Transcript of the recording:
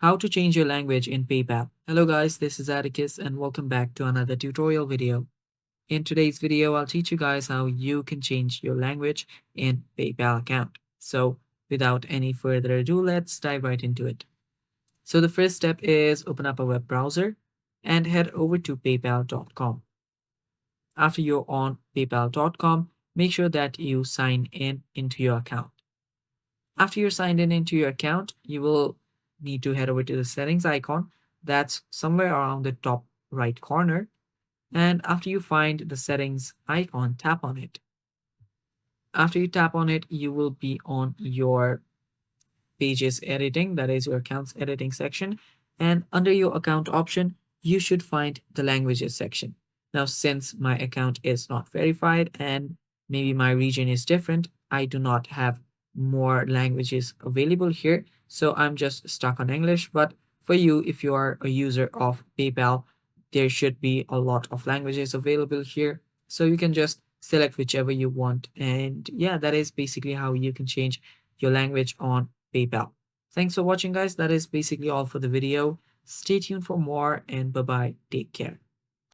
How to change your language in PayPal. Hello guys, this is Atticus and welcome back to another tutorial video. In today's video, I'll teach you guys how you can change your language in PayPal account. So without any further ado, let's dive right into it. So the first step is open up a web browser and head over to paypal.com. After you're on paypal.com, make sure that you sign in into your account. After you're signed in into your account, you will need to head over to the settings icon that's somewhere around the top right corner. And after you find the settings icon, tap on it. After you tap on it, you will be on your pages editing, that is your accounts editing section. And under your account option, you should find the languages section. Now, since my account is not verified and maybe my region is different, I do not have more languages available here. So I'm just stuck on English. But for you, if you are a user of PayPal, there should be a lot of languages available here. So you can just select whichever you want. And yeah, that is basically how you can change your language on PayPal. Thanks for watching, guys. That is basically all for the video. Stay tuned for more and bye bye. Take care.